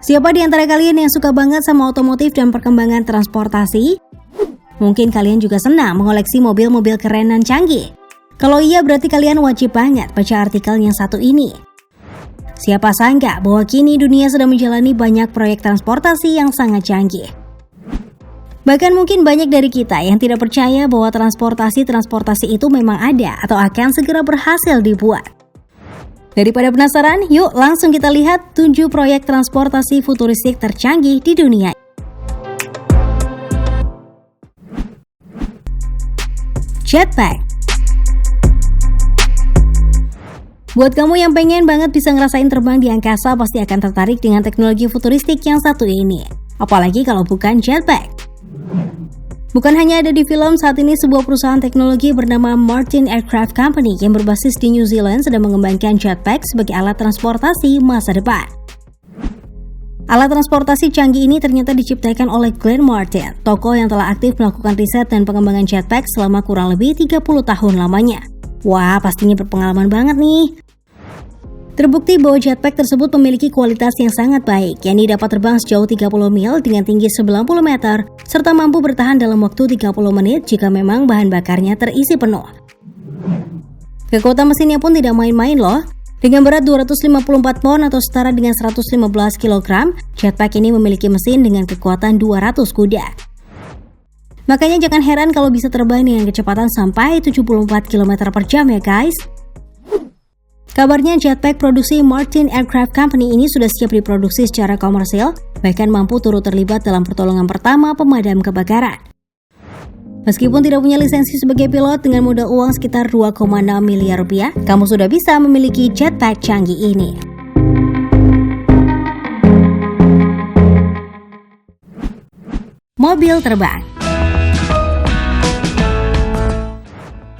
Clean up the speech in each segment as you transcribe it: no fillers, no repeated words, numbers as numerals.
Siapa di antara kalian yang suka banget sama otomotif dan perkembangan transportasi? Mungkin kalian juga senang mengoleksi mobil-mobil keren dan canggih. Kalau iya berarti kalian wajib banget baca artikel yang satu ini. Siapa sangka bahwa kini dunia sedang menjalani banyak proyek transportasi yang sangat canggih. Bahkan mungkin banyak dari kita yang tidak percaya bahwa transportasi itu memang ada atau akan segera berhasil dibuat. Daripada penasaran, yuk langsung kita lihat 7 proyek transportasi futuristik tercanggih di dunia. Jetpack. Buat kamu yang pengen banget bisa ngerasain terbang di angkasa, pasti akan tertarik dengan teknologi futuristik yang satu ini. Apalagi kalau bukan jetpack. Bukan hanya ada di film, saat ini sebuah perusahaan teknologi bernama Martin Aircraft Company yang berbasis di New Zealand sedang mengembangkan jetpack sebagai alat transportasi masa depan. Alat transportasi canggih ini ternyata diciptakan oleh Glenn Martin, tokoh yang telah aktif melakukan riset dan pengembangan jetpack selama kurang lebih 30 tahun lamanya. Wah, pastinya berpengalaman banget nih. Terbukti bahwa jetpack tersebut memiliki kualitas yang sangat baik, yakni dapat terbang sejauh 30 mil dengan tinggi 90 meter, serta mampu bertahan dalam waktu 30 menit jika memang bahan bakarnya terisi penuh. Kekuatan mesinnya pun tidak main-main loh. Dengan berat 254 pon atau setara dengan 115 kg, jetpack ini memiliki mesin dengan kekuatan 200 kuda. Makanya jangan heran kalau bisa terbang dengan kecepatan sampai 74 km per jam ya guys. Kabarnya jetpack produksi Martin Aircraft Company ini sudah siap diproduksi secara komersil, bahkan mampu turut terlibat dalam pertolongan pertama pemadam kebakaran. Meskipun tidak punya lisensi sebagai pilot, dengan modal uang sekitar 2,6 miliar rupiah, kamu sudah bisa memiliki jetpack canggih ini. Mobil terbang.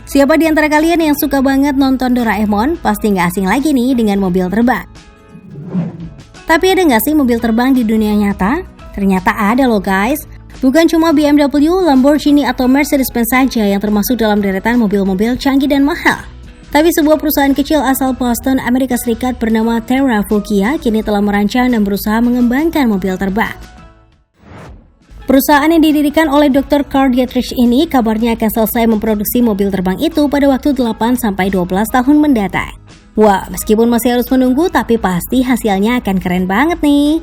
Siapa di antara kalian yang suka banget nonton Doraemon, pasti nggak asing lagi nih dengan mobil terbang. Tapi ada nggak sih mobil terbang di dunia nyata? Ternyata ada loh guys. Bukan cuma BMW, Lamborghini, atau Mercedes-Benz saja yang termasuk dalam deretan mobil-mobil canggih dan mahal. Tapi sebuah perusahaan kecil asal Boston, Amerika Serikat bernama Terra Fugia kini telah merancang dan berusaha mengembangkan mobil terbang. Perusahaan yang didirikan oleh Dr. Carl Dietrich ini kabarnya akan selesai memproduksi mobil terbang itu pada waktu 8-12 tahun mendatang. Wah, meskipun masih harus menunggu, tapi pasti hasilnya akan keren banget nih.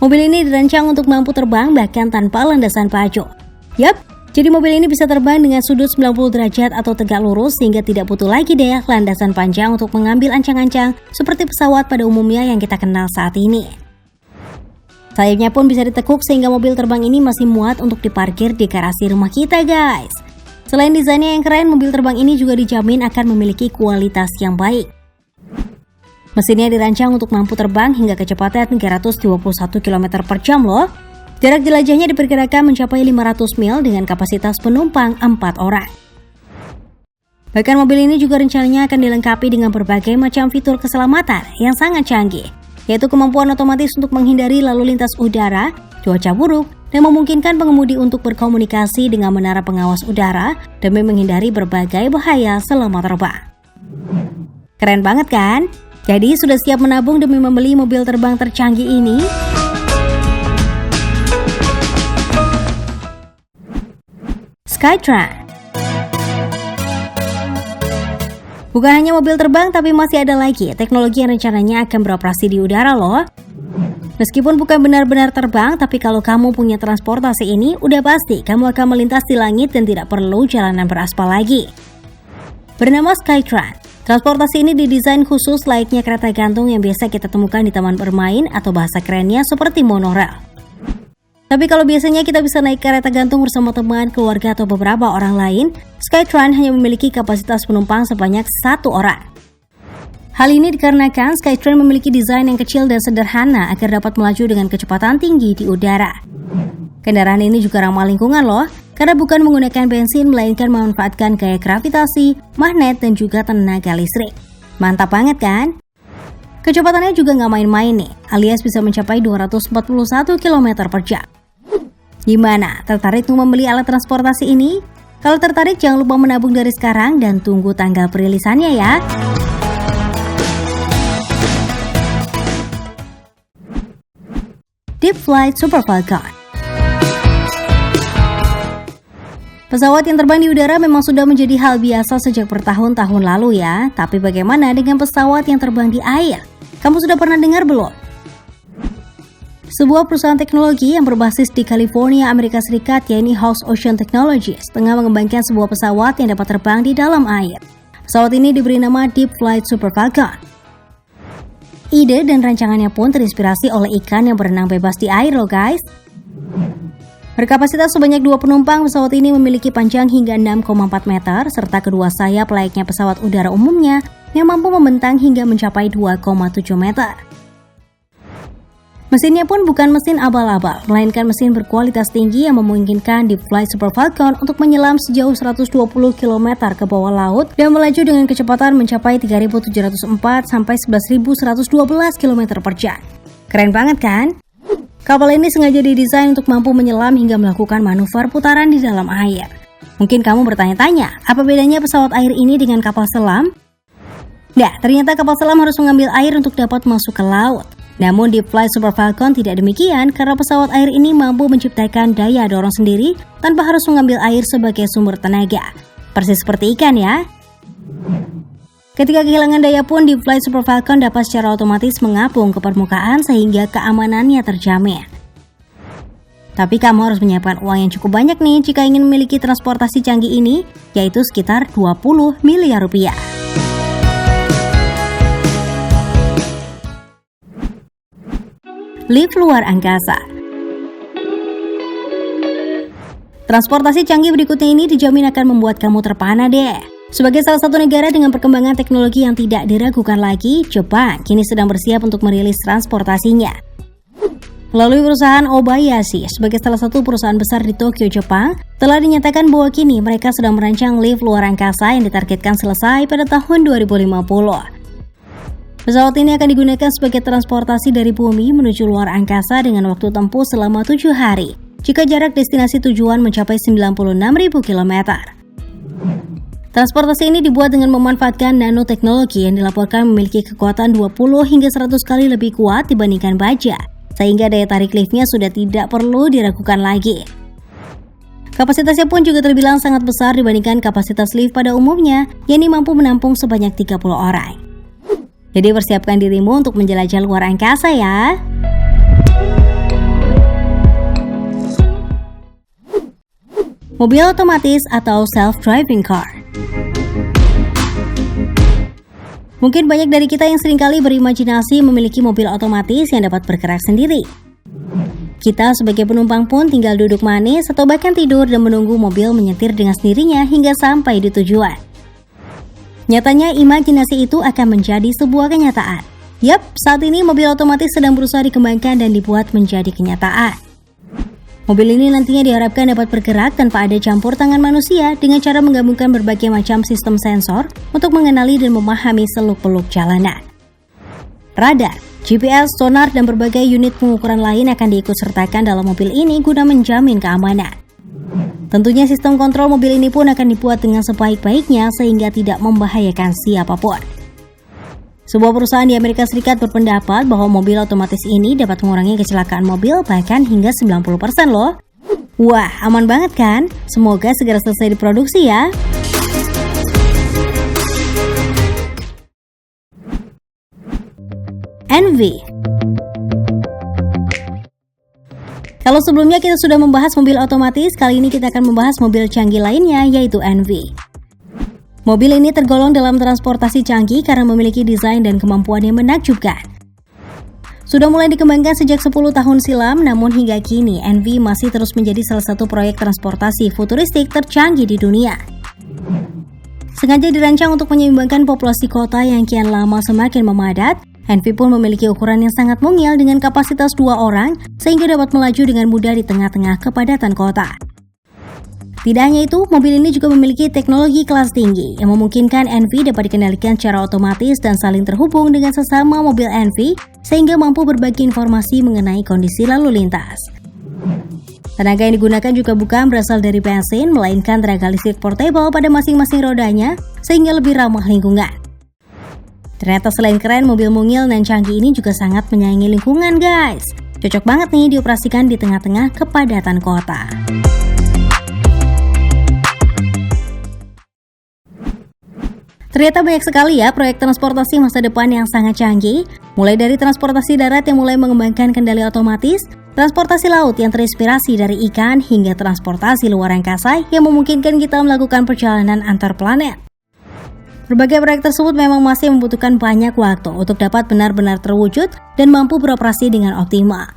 Mobil ini dirancang untuk mampu terbang bahkan tanpa landasan pacu. Yap, jadi mobil ini bisa terbang dengan sudut 90 derajat atau tegak lurus sehingga tidak butuh lagi deh landasan panjang untuk mengambil ancang-ancang seperti pesawat pada umumnya yang kita kenal saat ini. Sayapnya pun bisa ditekuk sehingga mobil terbang ini masih muat untuk diparkir di garasi rumah kita guys. Selain desainnya yang keren, mobil terbang ini juga dijamin akan memiliki kualitas yang baik. Mesinnya dirancang untuk mampu terbang hingga kecepatan 321 km per jam loh. Jarak jelajahnya diperkirakan mencapai 500 mil dengan kapasitas penumpang 4 orang. Bahkan mobil ini juga rencananya akan dilengkapi dengan berbagai macam fitur keselamatan yang sangat canggih, yaitu kemampuan otomatis untuk menghindari lalu lintas udara, cuaca buruk, dan memungkinkan pengemudi untuk berkomunikasi dengan menara pengawas udara demi menghindari berbagai bahaya selama terbang. Keren banget kan? Jadi sudah siap menabung demi membeli mobil terbang tercanggih ini? Skytrain. Bukan hanya mobil terbang, tapi masih ada lagi teknologi yang rencananya akan beroperasi di udara loh. Meskipun bukan benar-benar terbang, tapi kalau kamu punya transportasi ini, udah pasti kamu akan melintas di langit dan tidak perlu jalanan beraspal lagi. Bernama Skytrain, transportasi ini didesain khusus layaknya kereta gantung yang biasa kita temukan di taman bermain atau bahasa kerennya seperti monorail. Tapi kalau biasanya kita bisa naik kereta gantung bersama teman, keluarga, atau beberapa orang lain, Skytrain hanya memiliki kapasitas penumpang sebanyak 1 orang. Hal ini dikarenakan Skytrain memiliki desain yang kecil dan sederhana agar dapat melaju dengan kecepatan tinggi di udara. Kendaraan ini juga ramah lingkungan loh, karena bukan menggunakan bensin melainkan memanfaatkan gaya gravitasi, magnet, dan juga tenaga listrik. Mantap banget kan? Kecepatannya juga nggak main-main nih, alias bisa mencapai 241 km per jam. Gimana? Tertarik untuk membeli alat transportasi ini? Kalau tertarik jangan lupa menabung dari sekarang dan tunggu tanggal perilisannya ya. Deep Flight Super Falcon. Pesawat yang terbang di udara memang sudah menjadi hal biasa sejak bertahun-tahun lalu ya. Tapi bagaimana dengan pesawat yang terbang di air? Kamu sudah pernah dengar belum? Sebuah perusahaan teknologi yang berbasis di California, Amerika Serikat, yaitu Hawks Ocean Technologies, tengah mengembangkan sebuah pesawat yang dapat terbang di dalam air. Pesawat ini diberi nama Deep Flight Super Falcon. Ide dan rancangannya pun terinspirasi oleh ikan yang berenang bebas di air loh guys. Berkapasitas sebanyak 2 penumpang, pesawat ini memiliki panjang hingga 6,4 meter, serta kedua sayap layaknya pesawat udara umumnya yang mampu membentang hingga mencapai 2,7 meter. Mesinnya pun bukan mesin abal-abal, melainkan mesin berkualitas tinggi yang memungkinkan Deep Flight Super Falcon untuk menyelam sejauh 120 km ke bawah laut dan melaju dengan kecepatan mencapai 3.704 sampai 11.112 km per jam. Keren banget kan? Kapal ini sengaja didesain untuk mampu menyelam hingga melakukan manuver putaran di dalam air. Mungkin kamu bertanya-tanya, apa bedanya pesawat air ini dengan kapal selam? Nah, ternyata kapal selam harus mengambil air untuk dapat masuk ke laut. Namun Deep Flight Super Falcon tidak demikian karena pesawat air ini mampu menciptakan daya dorong sendiri tanpa harus mengambil air sebagai sumber tenaga. Persis seperti ikan ya. Ketika kehilangan daya pun, Deep Flight Super Falcon dapat secara otomatis mengapung ke permukaan sehingga keamanannya terjamin. Tapi kamu harus menyiapkan uang yang cukup banyak nih jika ingin memiliki transportasi canggih ini, yaitu sekitar 20 miliar rupiah. Lift luar angkasa. Transportasi canggih berikutnya ini dijamin akan membuat kamu terpana deh. Sebagai salah satu negara dengan perkembangan teknologi yang tidak diragukan lagi, Jepang kini sedang bersiap untuk merilis transportasinya. Melalui perusahaan Obayashi, sebagai salah satu perusahaan besar di Tokyo, Jepang, telah dinyatakan bahwa kini mereka sedang merancang lift luar angkasa yang ditargetkan selesai pada tahun 2050. Pesawat ini akan digunakan sebagai transportasi dari bumi menuju luar angkasa dengan waktu tempuh selama 7 hari, jika jarak destinasi tujuan mencapai 96.000 km. Transportasi ini dibuat dengan memanfaatkan nanoteknologi yang dilaporkan memiliki kekuatan 20 hingga 100 kali lebih kuat dibandingkan baja, sehingga daya tarik liftnya sudah tidak perlu diragukan lagi. Kapasitasnya pun juga terbilang sangat besar dibandingkan kapasitas lift pada umumnya, yakni mampu menampung sebanyak 30 orang. Jadi persiapkan dirimu untuk menjelajah luar angkasa ya. Mobil otomatis atau self-driving car. Mungkin banyak dari kita yang seringkali berimajinasi memiliki mobil otomatis yang dapat bergerak sendiri. Kita sebagai penumpang pun tinggal duduk manis atau bahkan tidur dan menunggu mobil menyetir dengan sendirinya hingga sampai di tujuan. Nyatanya imajinasi itu akan menjadi sebuah kenyataan. Yap, saat ini mobil otomatis sedang berusaha dikembangkan dan dibuat menjadi kenyataan. Mobil ini nantinya diharapkan dapat bergerak tanpa ada campur tangan manusia dengan cara menggabungkan berbagai macam sistem sensor untuk mengenali dan memahami seluk-beluk jalanan. Radar, GPS, sonar, dan berbagai unit pengukuran lain akan diikutsertakan dalam mobil ini guna menjamin keamanan. Tentunya sistem kontrol mobil ini pun akan dibuat dengan sebaik-baiknya sehingga tidak membahayakan siapapun. Sebuah perusahaan di Amerika Serikat berpendapat bahwa mobil otomatis ini dapat mengurangi kecelakaan mobil bahkan hingga 90% loh. Wah, aman banget kan? Semoga segera selesai diproduksi ya. Envy. Kalau sebelumnya kita sudah membahas mobil otomatis, kali ini kita akan membahas mobil canggih lainnya yaitu Envy. Mobil ini tergolong dalam transportasi canggih karena memiliki desain dan kemampuan yang menakjubkan. Sudah mulai dikembangkan sejak 10 tahun silam, namun hingga kini Envy masih terus menjadi salah satu proyek transportasi futuristik tercanggih di dunia. Sengaja dirancang untuk menyeimbangkan populasi kota yang kian lama semakin memadat, Envy pun memiliki ukuran yang sangat mungil dengan kapasitas 2 orang sehingga dapat melaju dengan mudah di tengah-tengah kepadatan kota. Tidak hanya itu, mobil ini juga memiliki teknologi kelas tinggi yang memungkinkan Envy dapat dikendalikan secara otomatis dan saling terhubung dengan sesama mobil Envy sehingga mampu berbagi informasi mengenai kondisi lalu lintas. Tenaga yang digunakan juga bukan berasal dari bensin, melainkan tenaga listrik portable pada masing-masing rodanya sehingga lebih ramah lingkungan. Ternyata selain keren, mobil mungil dan canggih ini juga sangat menyayangi lingkungan guys. Cocok banget nih dioperasikan di tengah-tengah kepadatan kota. Ternyata banyak sekali ya proyek transportasi masa depan yang sangat canggih, mulai dari transportasi darat yang mulai mengembangkan kendali otomatis, transportasi laut yang terinspirasi dari ikan, hingga transportasi luar angkasa yang memungkinkan kita melakukan perjalanan antar planet. Berbagai proyek tersebut memang masih membutuhkan banyak waktu untuk dapat benar-benar terwujud dan mampu beroperasi dengan optimal.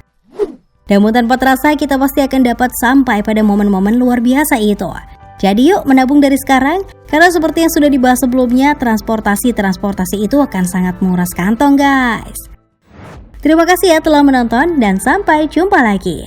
Namun tanpa terasa kita pasti akan dapat sampai pada momen-momen luar biasa itu. Jadi yuk menabung dari sekarang, karena seperti yang sudah dibahas sebelumnya, transportasi itu akan sangat menguras kantong guys. Terima kasih ya telah menonton dan sampai jumpa lagi.